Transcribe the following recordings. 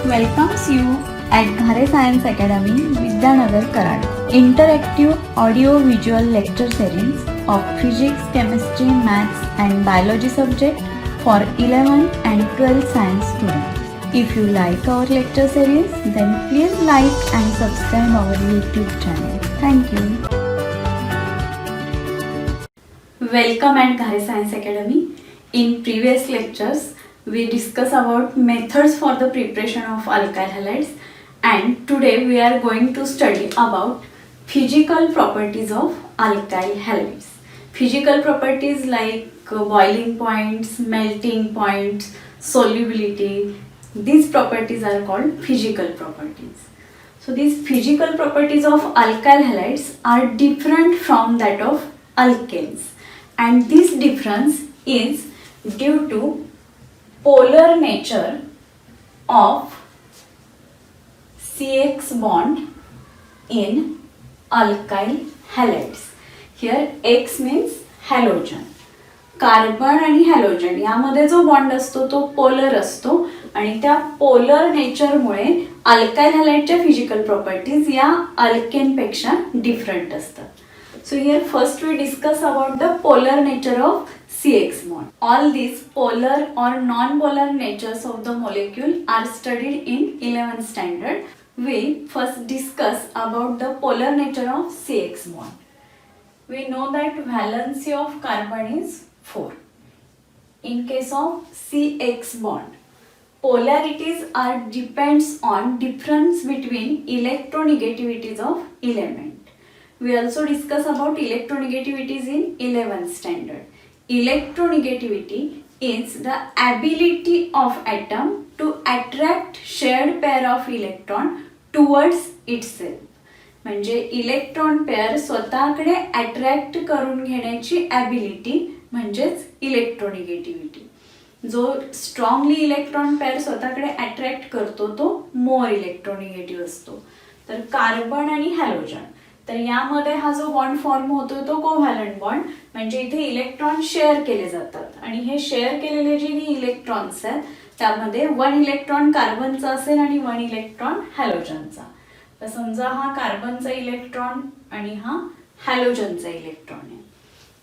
welcomes you at Ghare Science Academy, Vidyanagar, Karad. Interactive audio-visual lecture series of physics, chemistry, maths and biology subject for 11th and 12th science students. If you like our lecture series, then please like and subscribe our YouTube channel. Thank you. Welcome at Ghare Science Academy. In previous lectures, we discuss about methods for the preparation of alkyl halides, and today we are going to study about physical properties of alkyl halides. Physical properties like boiling points, melting points, solubility, these properties are called physical properties. So these physical properties of alkyl halides are different from that of alkanes, and this difference is due to polar nature of CX bond in alkyl halides. Here X means halogen. Carbon आणि halogen यामध्ये जो bond असतो तो polar असतो आणि त्या polar नेचरमुळे alkyl हॅलाइडच्या physical properties या alkane पेक्षा डिफरंट असतात. So here first we discuss about the polar nature of CX bond. All these polar or non-polar natures of the molecule are studied in 11th standard. We first discuss about the polar nature of CX bond. We know that valency of carbon is 4. In case of CX bond, polarities are depends on difference between electronegativities of element. We also discuss about electronegativities in 11th standard. Electronegativity is the ability of atom to attract shared pair of electron towards itself. म्हणजे electron pair स्वतःकडे attract करून घेण्याची ability म्हणजेच electronegativity. जो strongly electron pair स्वतःकडे attract करतो तो मोर इलेक्ट्रोनिगेटिव्ह असतो. तर कार्बन आणि हॅलोजन, तर यामध्ये हा जो बॉन्ड फॉर्म होतो तो कोव्हॅलंट बॉन्ड, म्हणजे इथे इलेक्ट्रॉन शेअर केले जातात आणि हे शेअर केलेले जे इलेक्ट्रॉन्स आहेत त्यामध्ये 1 इलेक्ट्रॉन कार्बनचा असेल आणि 1 इलेक्ट्रॉन हॅलोजनचा. तर समजा हा कार्बनचा इलेक्ट्रॉन आणि हा हॅलोजनचा इलेक्ट्रॉन आहे.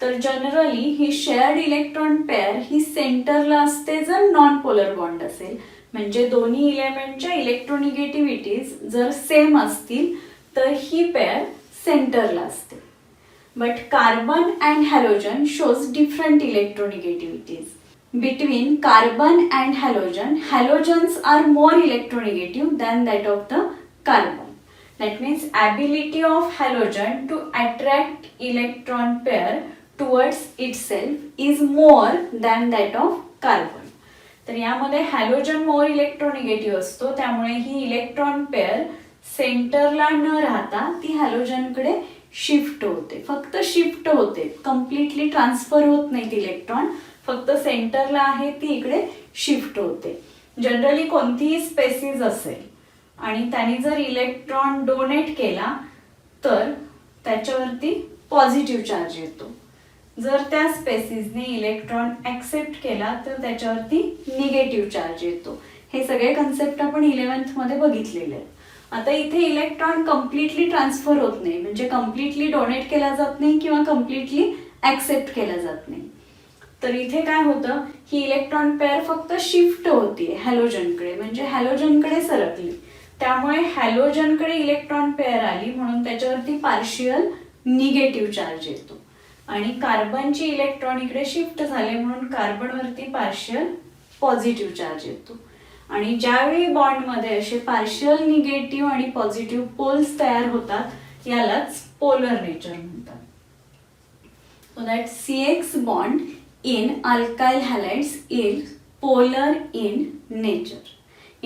तर जनरली ही शेअर्ड इलेक्ट्रॉन पेअर ही सेंटरला असते जर नॉन पोलर बॉन्ड असेल, म्हणजे दोन्ही इलेमेंटच्या इलेक्ट्रोनिगेटिव्हिटीज जर सेम असतील तर ही पेअर सेंटरला असते. But carbon and halogen shows different electronegativities. Between carbon and halogen, halogens are more electronegative than that of the carbon. That means ability of halogen to attract electron pair towards itself is more than that of carbon. तर यामध्ये halogen मोर इलेक्ट्रोनिगेटिव्ह असतो, त्यामुळे ही electron pair सेंटरला न राहता ती हॅलोजनकडे shift होते. फक्त शिफ्ट होते, कम्प्लिटली ट्रान्सफर होत नाहीत इलेक्ट्रॉन, फक्त सेंटरला आहे ती इकडे शिफ्ट होते. जनरली कोणतीही स्पेसिस असेल आणि त्याने जर इलेक्ट्रॉन डोनेट केला तर त्याच्यावरती पॉझिटिव्ह चार्ज येतो. जर त्या स्पेसिसने इलेक्ट्रॉन ऍक्सेप्ट केला तर त्याच्यावरती निगेटिव्ह चार्ज येतो. हे सगळे कन्सेप्ट आपण 11th मध्ये बघितलेले आहेत. आता इथे इलेक्ट्रॉन कम्प्लिटली ट्रान्सफर होत नाही, म्हणजे कम्प्लिटली डोनेट केला जात नाही किंवा कम्प्लिटली ऍक्सेप्ट केला जात नाही. तर इथे काय होतं, ही इलेक्ट्रॉन पेअर फक्त शिफ्ट होतीये हॅलोजनकडे, म्हणजे हॅलोजनकडे सरकली. त्यामुळे हॅलोजनकडे इलेक्ट्रॉन पेअर आली म्हणून त्याच्यावरती पार्शियल निगेटिव्ह चार्ज येतो आणि कार्बनची इलेक्ट्रॉन इकडे शिफ्ट झाले म्हणून कार्बनवरती पार्शियल पॉझिटिव्ह चार्ज येतो. आणि ज्यावेळी बॉन्डमध्ये असे पार्शियल निगेटिव्ह आणि पॉझिटिव्ह पोल्स तयार होतात यालाच पोलर नेचर म्हणतात. So that CX bond in alkyl halides is polar in nature.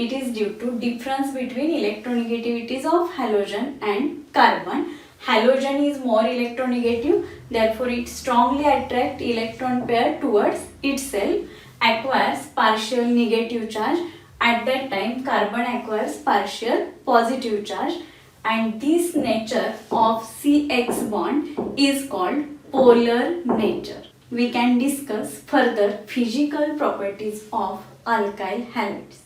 It is due to difference between electronegativities of halogen and carbon. Halogen is more electronegative, therefore it strongly attracts electron pair towards itself, acquires partial negative charge. At that time carbon acquires partial positive charge, and this nature of CX bond is called polar nature. We can discuss further physical properties of alkyl halides.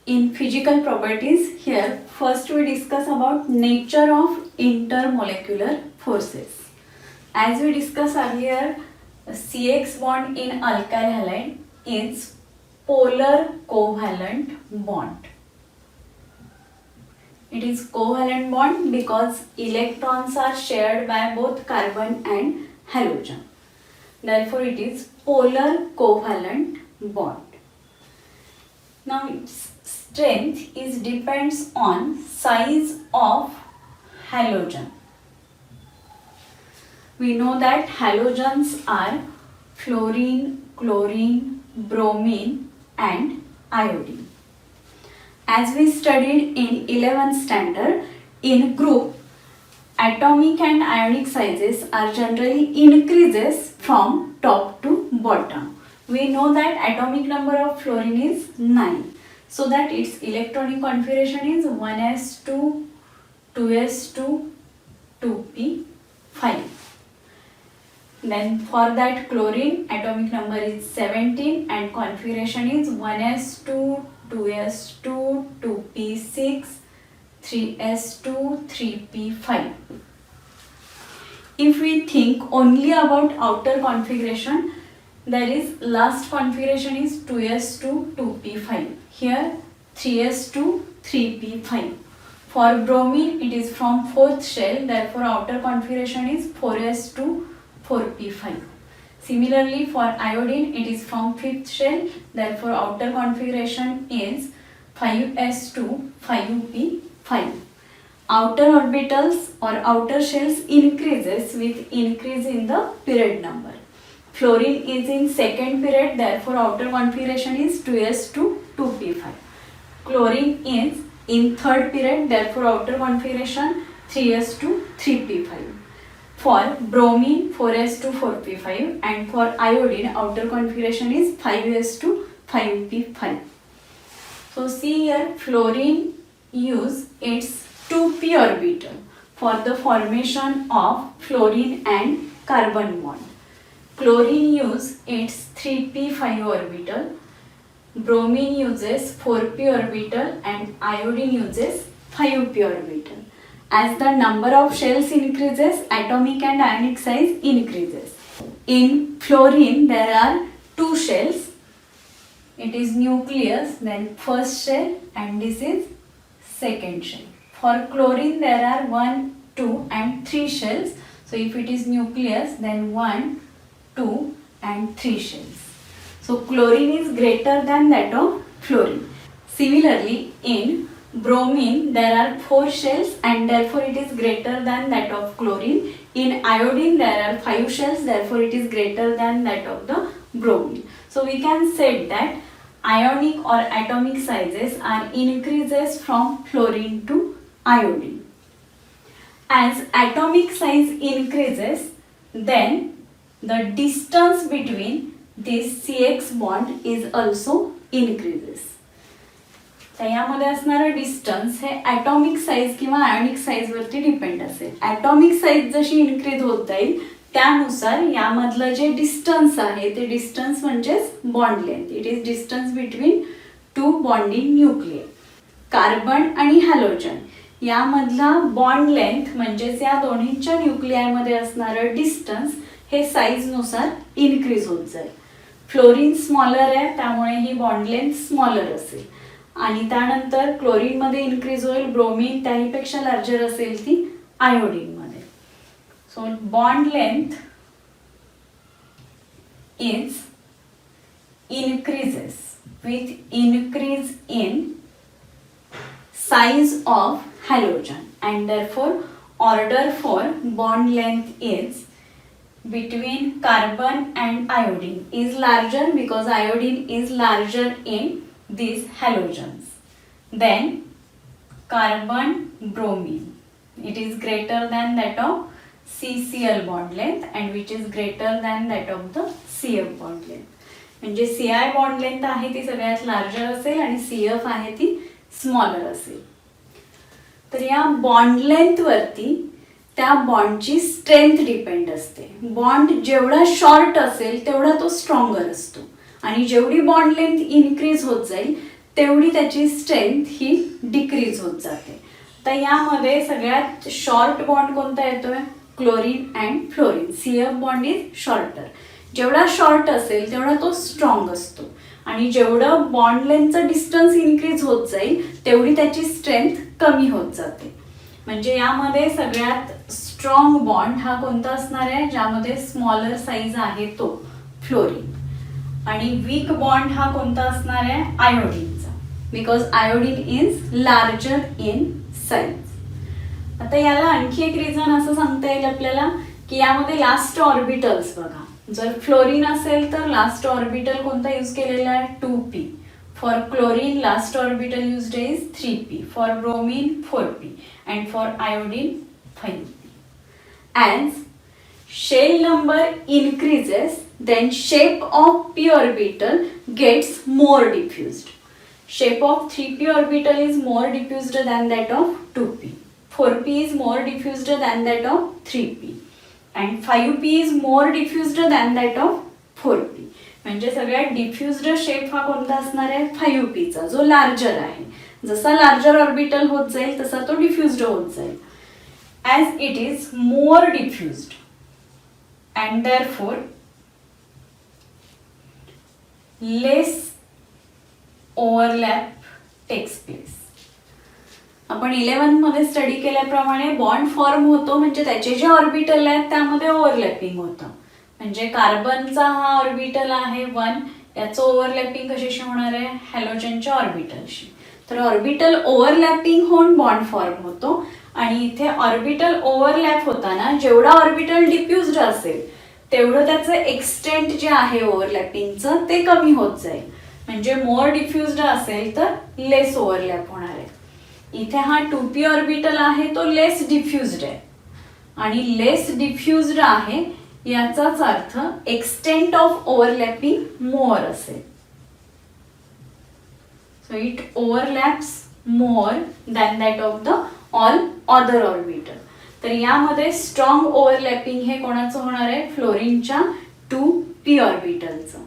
in physical properties, here first we discuss about nature of intermolecular forces. As we discussed earlier, CX bond in alkyl halide is polar covalent bond. It is covalent bond because electrons are shared by both carbon and halogen. Therefore it is polar covalent bond. Now its strength is depends on size of halogen. We know that halogens are fluorine, chlorine, bromine and iodine. As we studied in 11th standard, in group, atomic and ionic sizes are generally increases from top to bottom. We know that atomic number of fluorine is 9, so that its electronic configuration is 1s2, 2s2, 2p5. Then for that chlorine, atomic number is 17 and configuration is 1s2, 2s2, 2p6, 3s2, 3p5. If we think only about outer configuration, there is last configuration is 2s2, 2p5. Here 3s2, 3p5. For bromine, it is from 4th shell, therefore outer configuration is 4s2, 4p5. Similarly, for iodine, it is from 5th shell, therefore outer configuration is 5s2, 5p5. Outer orbitals or outer shells increases with increase in the period number. Fluorine is in second period, therefore outer configuration is 2s2, 2p5. Chlorine is in third period, therefore outer configuration 3s2, 3p5. For bromine 4s2, 4p5 and for iodine outer configuration is 5s2, 5p5. So see here, fluorine use its 2p orbital for the formation of fluorine and carbon bond. Chlorine use its 3p5 orbital, bromine uses 4p orbital and iodine uses 5p orbital. As the number of shells increases, atomic and ionic size increases. In fluorine there are 2 shells. It is nucleus, then first shell and this is second shell. For chlorine there are 1, 2 and 3 shells. So if it is nucleus, then 1, 2 and 3 shells. So chlorine is greater than that of fluorine. Similarly, in bromine there are 4 shells and therefore it is greater than that of chlorine. In iodine there are 5 shells, therefore it is greater than that of the bromine. So we can say that ionic or atomic sizes are increases from fluorine to iodine. As atomic size increases, then the distance between this CX bond is also increases. तर यामध्ये असणारं distance हे atomic size किंवा ionic साईजवरती depend असेल. Atomic size जशी increase होत जाईल त्यानुसार यामधलं जे डिस्टन्स आहे ते डिस्टन्स म्हणजेच bond length. It is distance between 2 bonding nuclei. Carbon आणि हॅलोजन यामधला बॉन्ड लेंथ म्हणजेच या दोन्हीच्या न्यूक्लियामध्ये असणारं डिस्टन्स हे साईजनुसार इन्क्रीज होत जाईल. फ्लोरीन स्मॉलर आहे त्यामुळे ही बॉन्ड लेंथ स्मॉलर असेल आणि त्यानंतर क्लोरीन मध्ये इन्क्रीज होईल, ब्रोमीन त्याहीपेक्षा लार्जर असेल ती आयोडीन मध्ये. So bond length is increases with increase in size of halogen and therefore order for bond length is between carbon and iodine is larger because iodine is larger in these halogens. Then carbon bromine, it is greater than that of CCl bond length and which is greater than that of the CF bond length. म्हणजे CI bond length आहे ती सगळ्यात larger असेल आणि CF आहे ती smaller असेल. तर या बॉन्ड लेंथ वरती त्या बॉन्डची स्ट्रेंथ डिपेंड असते. बॉन्ड जेवढा शॉर्ट असेल तेवढा तो स्ट्रॉंगर असतो आणि जेवढी बॉन्ड लेंथ इन्क्रीज होत जाईल तेवढी त्याची स्ट्रेंथ ही डिक्रीज होत जाते. तर यामध्ये सगळ्यात शॉर्ट बॉन्ड कोणता येतोय? Chlorine and fluorine. CF bond is shorter. जेवढा शॉर्ट असेल तेवढा तो स्ट्रॉंग असतो आणि जेवढं बॉन्ड लेंथचं डिस्टन्स इन्क्रीज होत जाईल तेवढी त्याची स्ट्रेंथ कमी होत जाते. म्हणजे यामध्ये सगळ्यात स्ट्रॉंग बॉन्ड हा कोणता असणार आहे? ज्यामध्ये स्मॉलर साईज आहे तो फ्लोरीन. आणि वीक बॉन्ड हा कोणता असणार आहे? आयोडीनचा, because iodine is larger in size. आता याला आणखी एक रिझन असं सांगता येईल आपल्याला की यामध्ये लास्ट ऑर्बिटल्स बघा. जर फ्लोरीन असेल तर लास्ट ऑर्बिटल कोणता यूज केलेला आहे? 2p. For chlorine, last orbital used is 3p. For bromine, 4p. And for iodine, 5p. As shell number increases, then shape of p orbital gets more diffused. Shape of 3p orbital is more diffused than that of 2p. 4p is more diffused than that of 3p. And 5p is more diffused than that of 4p. म्हणजे सगळ्यात डिफ्युज्ड shape हा कोणता असणार आहे? 5p चा, जो larger आहे. जसा लार्जर ऑर्बिटल होत जाईल तसा तो डिफ्युज्ड होत जाईल. As it is more diffused and therefore less overlap takes place. आपण 11 मध्ये स्टडी केल्याप्रमाणे बॉन्ड फॉर्म होतो म्हणजे त्याचे जे ऑर्बिटल आहेत त्यामध्ये ओव्हरलॅपिंग होतं. म्हणजे कार्बनचा हा ऑर्बिटल आहे 1, याचं ओव्हरलॅपिंग कशाशी होणार आहे? हॅलोजनच्या ऑर्बिटलशी. तर ऑर्बिटल ओव्हरलॅपिंग होऊन बॉन्ड फॉर्म होतो आणि इथे ऑर्बिटल ओव्हरलॅप होताना जेवढा ऑर्बिटल डिफ्युज्ड असेल तेवढं त्याचं एक्सटेंट जे आहे ओव्हरलॅपिंगचं ते कमी होत जाईल. म्हणजे मोर डिफ्युज्ड असेल तर लेस ओव्हरलॅप होणार आहे. इथे हा 2p ऑर्बिटल आहे तो लेस डिफ्युज्ड आहे आणि लेस डिफ्युज्ड आहे याचाच अर्थ एक्सटेंट ऑफ ओव्हरलॅपिंग मोर असेल. So it overlaps more than that of the all other orbital. तर यामध्ये स्ट्रॉंग ओव्हरलॅपिंग हे कोणाचं होणार आहे? फ्लोरीनच्या 2p ऑर्बिटलचं.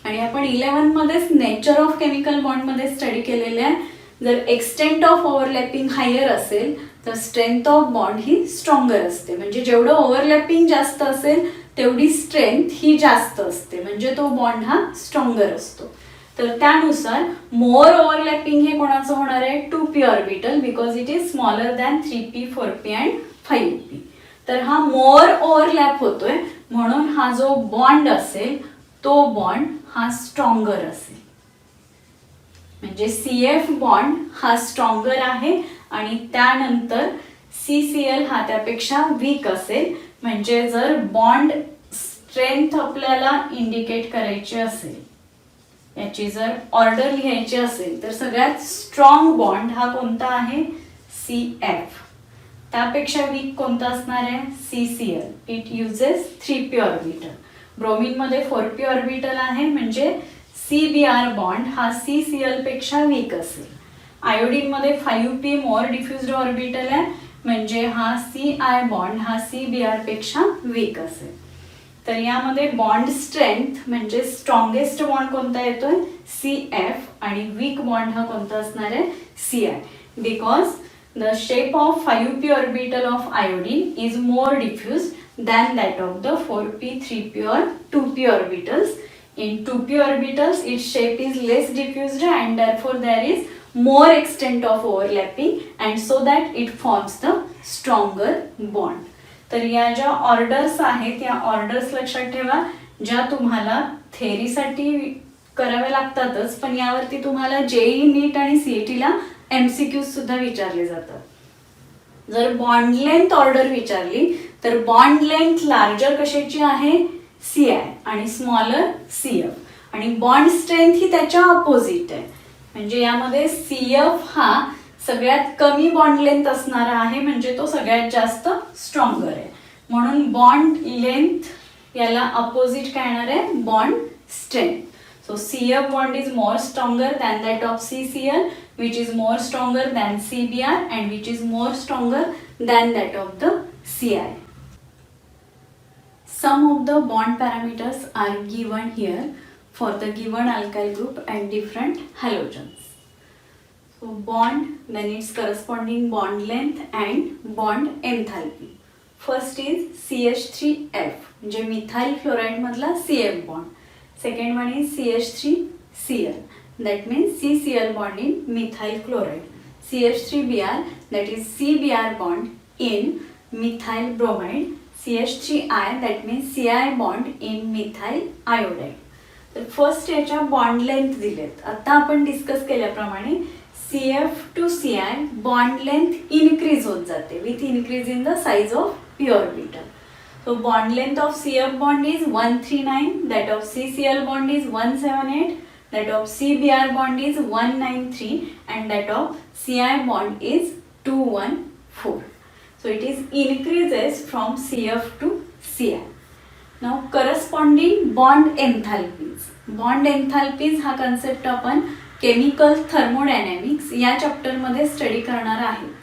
आणि आपण 11 मध्येच नेचर ऑफ केमिकल बॉन्ड मध्ये स्टडी केलेले आहे. जर एक्सटेंट ऑफ ओव्हरलॅपिंग हायर असेल तर strength of bond he stronger असते. म्हणजे जेवढं ओव्हरलॅपिंग जास्त असेल तेवढी स्ट्रेंथ ही जास्त असते म्हणजे तो बॉन्ड हा स्ट्रॉंगर असतो. तर त्यानुसार मोर ओव्हरलॅपिंग हे कोणाचं होणार आहे? 2p orbital, because it is smaller than 3p, 4p and 5p. तर हा मोर ओव्हरलॅप होतोय म्हणून हा जो बॉन्ड असेल तो बॉन्ड हा स्ट्रॉंगर असेल. म्हणजे CF बॉन्ड हा स्ट्रॉंगर आहे आणि त्यानंतर CCl हा त्यापेक्षा वीक असेल. म्हणजे जर बॉन्ड स्ट्रेंथ आपल्याला इंडिकेट करायची असेल, याची जर ऑर्डर लिहायची असेल तर सगळ्यात स्ट्रॉंग बॉन्ड हा कोणता आहे? CF. त्यापेक्षा वीक कोणता असणार आहे? CCl. It uses 3p orbital. Bromine मध्ये 4p ऑर्बिटल आहे म्हणजे CBr बॉन्ड हा CCl पेक्षा वीक असेल. आयोडीन मध्ये 5p मोर डिफ्युज्ड ऑर्बिटल आहे म्हणजे हा CI बॉन्ड हा CBr पेक्षा वीक असेल. तर यामध्ये बॉन्ड स्ट्रेंथ म्हणजे स्ट्रॉंगेस्ट बॉन्ड कोणता येतोय? CF. आणि वीक बॉन्ड हा कोणता असणार आहे? CI. Because the shape of 5p orbital of iodine is more diffused than that of the 4p, 3p or 2p orbitals. In 2p orbitals, its shape is less diffused and therefore there is more extent of overlapping and so that it forms the stronger bond. तर या ज्या orders आहेत या orders लक्षात ठेवा, ज्या तुम्हाला थेरीसाठी कराव्या लागतातच पण यावरती तुम्हाला JEE, नीट आणि CET ला MCQ सुद्धा विचारले जातात. जर बॉन्ड लेंथ ऑर्डर विचारली तर बॉन्ड लेंथ लार्जर कशाची आहे? CI आणि स्मॉलर CF आणि बॉन्ड स्ट्रेंथ ही त्याच्या ऑपोजिट आहे. म्हणजे यामध्ये CF हा सगळ्यात कमी बॉन्ड लेंथ असणारा आहे म्हणजे तो सगळ्यात जास्त स्ट्रॉंगर आहे. म्हणून बॉन्ड लेंथ याला अपोजिट काय येणार आहे? Bond strength. So CF bond is more stronger than that of CCl, which is more stronger than CBr and which is more stronger than that of the CI. Some of the bond parameters are given here for the given alkyl group and different halogens. So bond, then its corresponding bond length and bond enthalpy. First is CH3F म्हणजे methyl fluoride मधला CF bond. Second one is CH3Cl, that means CCl bond in methyl chloride. CH3Br, that is CBr bond in methyl bromide. CH3I, that means CI bond in methyl iodide. तर first याच्या bond length दिलेत. आता आपण discuss केल्याप्रमाणे CF to CI bond length increase होत जाते with increase in the size of p orbital. So bond length of CF bond is 139, that of CCl bond is 178, that of CBr bond is 193, and that of CI bond is 214. So it is increases from CF to CI. Now corresponding bond enthalpies. Bond enthalpies हा concept आपण chemical thermodynamics या chapter मध्ये study करणार आहे.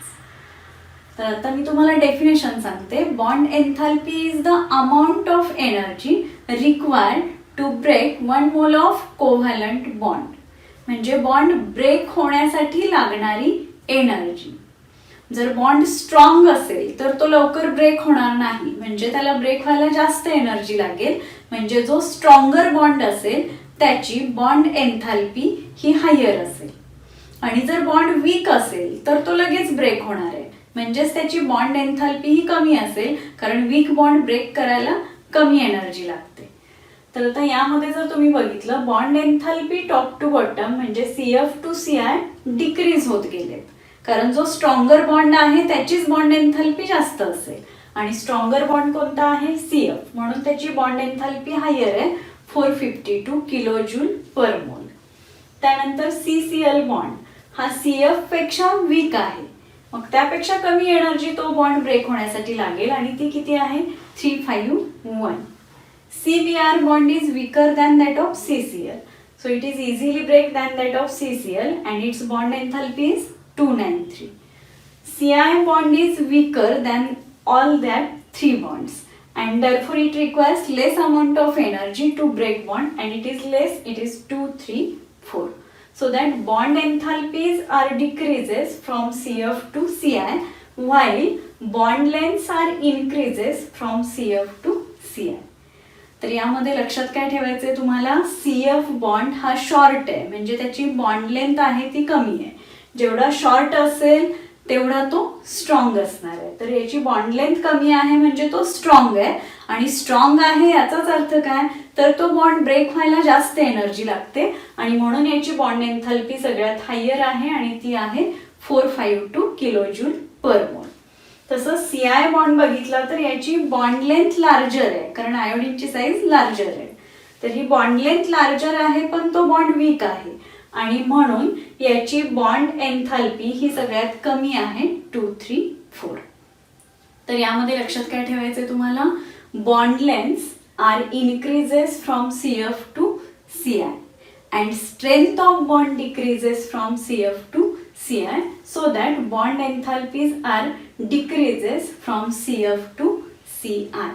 तर आता मी तुम्हाला डेफिनेशन सांगते. Bond enthalpy is the amount of energy required to break 1 mole of covalent bond. म्हणजे बॉन्ड ब्रेक होण्यासाठी लागणारी एनर्जी. जर बॉन्ड स्ट्रॉंग असेल तर तो लवकर ब्रेक होणार नाही, म्हणजे त्याला ब्रेक व्हायला जास्त एनर्जी लागेल. म्हणजे जो स्ट्रॉंगर बॉन्ड असेल त्याची बॉन्ड एन्थाल्पी ही हायर असेल. आणि जर बॉन्ड वीक असेल तर तो लगेच ब्रेक होणार आहे, म्हणजेच त्याची बॉन्ड एन्थाल्पी ही कमी असेल, कारण वीक बॉन्ड ब्रेक करायला कमी एनर्जी लागते. तर आता यामध्ये जर तुम्ही बघितलं bond enthalpy top to bottom म्हणजे CF टू CI डिक्रीज होत गेलेत, कारण जो स्ट्रॉंगर बॉन्ड आहे त्याचीच बॉन्ड एन्थाल्पी जास्त असेल. आणि स्ट्रॉंगर बॉन्ड कोणता आहे? CF, म्हणून त्याची बॉन्ड एन्थाल्पी हायर आहे 452 किलोजूल पर मोल. त्यानंतर CCl बॉन्ड हा CF पेक्षा वीक आहे, मग त्यापेक्षा कमी एनर्जी तो बॉन्ड ब्रेक होण्यासाठी लागेल आणि ती किती आहे? 351. CBr bond is weaker than that of CCl, so it is easily break than that of CCl and its bond enthalpy is 293. CI bond is weaker than all that 3 bonds and therefore it requires less amount of energy to break bond and it is less, it is 234. So that bond enthalpies are decreases from CF to CI while bond lengths are increases from CF to CI. तर यामध्ये लक्षात काय ठेवायचंय तुम्हाला? CF bond हा short आहे, म्हणजे त्याची बॉन्ड लेंथ आहे ती कमी आहे. जेवढा शॉर्ट असेल तेवढा तो स्ट्रॉंग असणार आहे. तर याची बॉन्ड लेंथ कमी आहे म्हणजे तो स्ट्रॉंग आहे, आणि स्ट्रॉंग आहे याचाच अर्थ काय? तर तो बॉन्ड ब्रेक व्हायला जास्त एनर्जी लागते आणि म्हणून याची बॉन्ड एन्थाल्पी सगळ्यात हायर आहे आणि ती आहे 452 किलोजूल पर मोल. तसं CI बॉन्ड बघितला तर याची बॉन्ड लेंथ लार्जर आहे, कारण आयोडीनची साईज लार्जर आहे. तर ही बॉन्ड लेंथ लार्जर आहे पण तो बॉन्ड वीक आहे आणि म्हणून याची बॉन्ड एन्थाल्पी ही सगळ्यात कमी आहे 234. तर यामध्ये लक्षात काय ठेवायचंय तुम्हाला? Bond lengths are increases from CF to CI and strength of bond decreases from CF to CI, so that bond enthalpies are decreases from CF to CI.